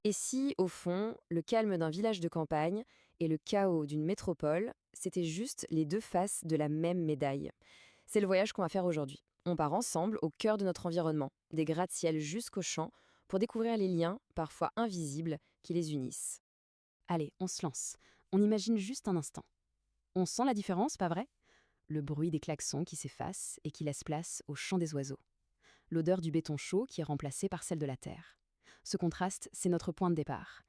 Et si, au fond, le calme d'un village de campagne et le chaos d'une métropole, c'était juste les deux faces de la même médaille? C'est le voyage qu'on va faire aujourd'hui. On part ensemble au cœur de notre environnement, des gratte-ciel jusqu'aux champs, pour découvrir les liens, parfois invisibles, qui les unissent. Allez, on se lance. On imagine juste un instant. On sent la différence, pas vrai? Le bruit des klaxons qui s'effacent et qui laissent place au chant des oiseaux. L'odeur du béton chaud qui est remplacée par celle de la terre. Ce contraste, c'est notre point de départ.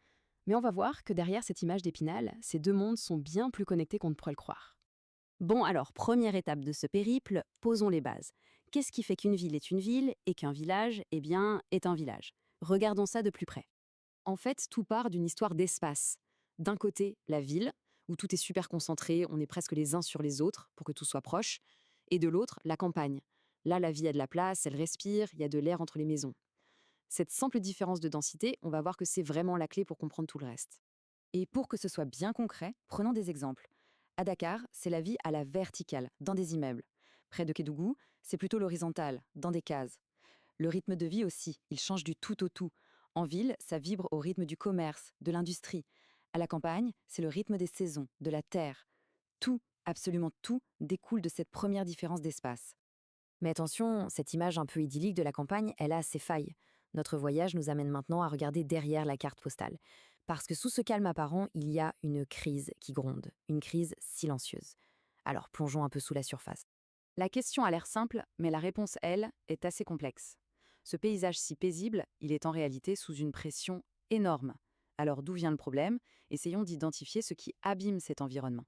Mais on va voir que derrière cette image d'Épinal, ces deux mondes sont bien plus connectés qu'on ne pourrait le croire. Bon alors, première étape de ce périple, posons les bases. Qu'est-ce qui fait qu'une ville est une ville et qu'un village, eh bien, est un village? Regardons ça de plus près. En fait, tout part d'une histoire d'espace. D'un côté, la ville, où tout est super concentré, on est presque les uns sur les autres pour que tout soit proche, et de l'autre, la campagne. Là, la vie a de la place, elle respire, il y a de l'air entre les maisons. Cette simple différence de densité, on va voir que c'est vraiment la clé pour comprendre tout le reste. Et pour que ce soit bien concret, prenons des exemples. À Dakar, c'est la vie à la verticale, dans des immeubles. Près de Kédougou, c'est plutôt l'horizontale, dans des cases. Le rythme de vie aussi, il change du tout au tout. En ville, ça vibre au rythme du commerce, de l'industrie. À la campagne, c'est le rythme des saisons, de la terre. Tout, absolument tout, découle de cette première différence d'espace. Mais attention, cette image un peu idyllique de la campagne, elle a ses failles. Notre voyage nous amène maintenant à regarder derrière la carte postale. Parce que sous ce calme apparent, il y a une crise qui gronde, une crise silencieuse. Alors plongeons un peu sous la surface. La question a l'air simple, mais la réponse, elle, est assez complexe. Ce paysage si paisible, il est en réalité sous une pression énorme. Alors d'où vient le problème? Essayons d'identifier ce qui abîme cet environnement.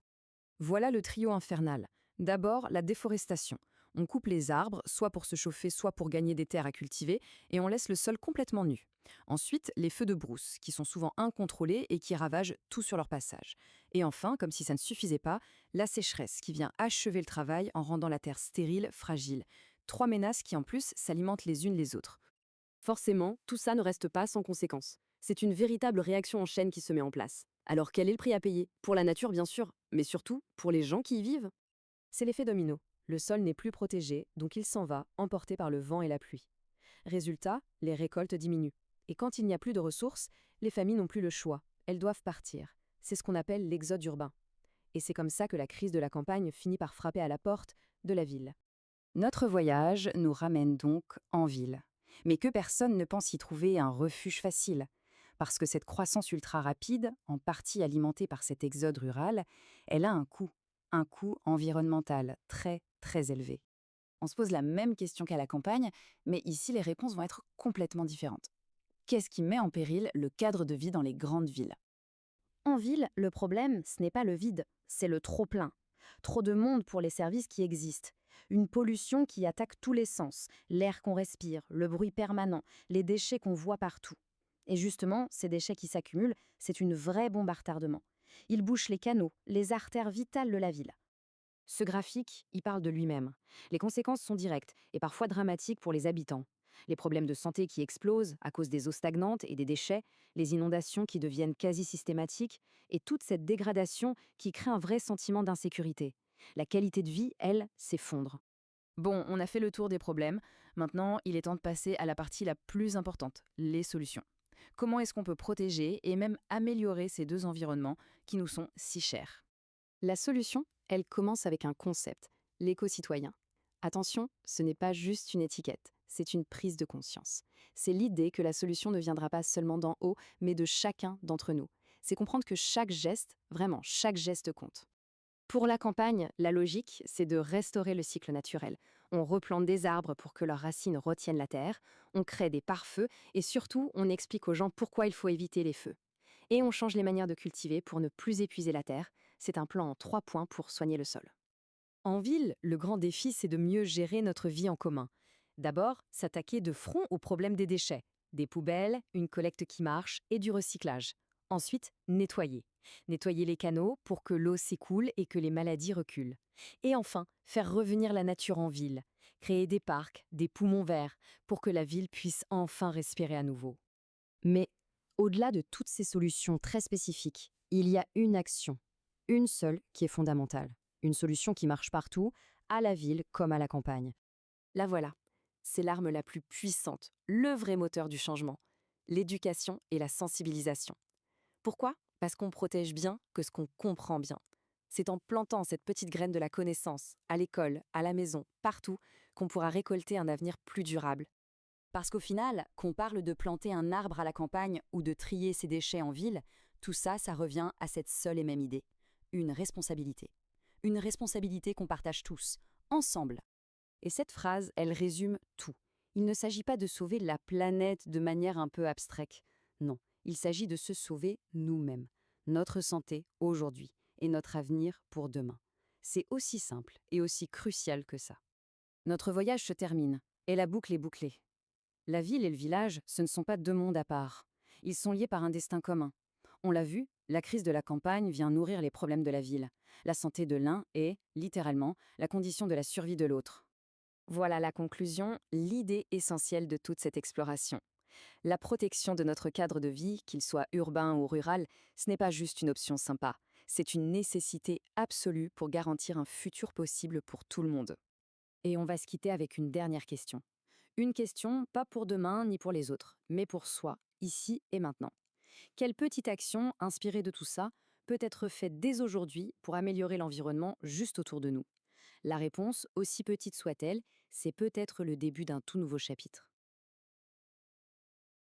Voilà le trio infernal. D'abord, la déforestation. On coupe les arbres, soit pour se chauffer, soit pour gagner des terres à cultiver, et on laisse le sol complètement nu. Ensuite, les feux de brousse, qui sont souvent incontrôlés et qui ravagent tout sur leur passage. Et enfin, comme si ça ne suffisait pas, la sécheresse, qui vient achever le travail en rendant la terre stérile, fragile. Trois menaces qui, en plus, s'alimentent les unes les autres. Forcément, tout ça ne reste pas sans conséquences. C'est une véritable réaction en chaîne qui se met en place. Alors quel est le prix à payer? Pour la nature, bien sûr, mais surtout pour les gens qui y vivent. C'est l'effet domino. Le sol n'est plus protégé, donc il s'en va, emporté par le vent et la pluie. Résultat, les récoltes diminuent. Et quand il n'y a plus de ressources, les familles n'ont plus le choix. Elles doivent partir. C'est ce qu'on appelle l'exode urbain. Et c'est comme ça que la crise de la campagne finit par frapper à la porte de la ville. Notre voyage nous ramène donc en ville. Mais que personne ne pense y trouver un refuge facile. Parce que cette croissance ultra rapide, en partie alimentée par cet exode rural, elle a un coût environnemental très très élevé. On se pose la même question qu'à la campagne, mais ici les réponses vont être complètement différentes. Qu'est-ce qui met en péril le cadre de vie dans les grandes villes? En ville, le problème, ce n'est pas le vide, c'est le trop-plein. Trop de monde pour les services qui existent. Une pollution qui attaque tous les sens, l'air qu'on respire, le bruit permanent, les déchets qu'on voit partout. Et justement, ces déchets qui s'accumulent, c'est une vraie bombe à retardement. Ils bouchent les canaux, les artères vitales de la ville. Ce graphique, il parle de lui-même. Les conséquences sont directes et parfois dramatiques pour les habitants. Les problèmes de santé qui explosent à cause des eaux stagnantes et des déchets, les inondations qui deviennent quasi systématiques, et toute cette dégradation qui crée un vrai sentiment d'insécurité. La qualité de vie, elle, s'effondre. Bon, on a fait le tour des problèmes. Maintenant, il est temps de passer à la partie la plus importante, les solutions. Comment est-ce qu'on peut protéger et même améliorer ces deux environnements qui nous sont si chers? La solution, elle commence avec un concept, l'éco-citoyen. Attention, ce n'est pas juste une étiquette, c'est une prise de conscience. C'est l'idée que la solution ne viendra pas seulement d'en haut, mais de chacun d'entre nous. C'est comprendre que chaque geste, vraiment chaque geste compte. Pour la campagne, la logique, c'est de restaurer le cycle naturel. On replante des arbres pour que leurs racines retiennent la terre, on crée des pare-feux et surtout, on explique aux gens pourquoi il faut éviter les feux. Et on change les manières de cultiver pour ne plus épuiser la terre. C'est un plan en 3 points pour soigner le sol. En ville, le grand défi, c'est de mieux gérer notre vie en commun. D'abord, s'attaquer de front au problème des déchets. Des poubelles, une collecte qui marche et du recyclage. Ensuite, nettoyer. Nettoyer les canaux pour que l'eau s'écoule et que les maladies reculent. Et enfin, faire revenir la nature en ville. Créer des parcs, des poumons verts, pour que la ville puisse enfin respirer à nouveau. Mais au-delà de toutes ces solutions très spécifiques, il y a une action, une seule qui est fondamentale. Une solution qui marche partout, à la ville comme à la campagne. La voilà. C'est l'arme la plus puissante, le vrai moteur du changement. l'éducation et la sensibilisation. Pourquoi? Parce qu'on protège bien que ce qu'on comprend bien. C'est en plantant cette petite graine de la connaissance, à l'école, à la maison, partout, qu'on pourra récolter un avenir plus durable. Parce qu'au final, qu'on parle de planter un arbre à la campagne ou de trier ses déchets en ville, tout ça, ça revient à cette seule et même idée. Une responsabilité. Une responsabilité qu'on partage tous, ensemble. Et cette phrase, elle résume tout. Il ne s'agit pas de sauver la planète de manière un peu abstraite. Non, il s'agit de se sauver nous-mêmes, notre santé aujourd'hui et notre avenir pour demain. C'est aussi simple et aussi crucial que ça. Notre voyage se termine et la boucle est bouclée. La ville et le village, ce ne sont pas deux mondes à part. Ils sont liés par un destin commun. On l'a vu, la crise de la campagne vient nourrir les problèmes de la ville. La santé de l'un est, littéralement, la condition de la survie de l'autre. Voilà la conclusion, l'idée essentielle de toute cette exploration. La protection de notre cadre de vie, qu'il soit urbain ou rural, ce n'est pas juste une option sympa, c'est une nécessité absolue pour garantir un futur possible pour tout le monde. Et on va se quitter avec une dernière question. Une question pas pour demain ni pour les autres, mais pour soi, ici et maintenant. Quelle petite action, inspirée de tout ça, peut être faite dès aujourd'hui pour améliorer l'environnement juste autour de nous? La réponse, aussi petite soit-elle, c'est peut-être le début d'un tout nouveau chapitre.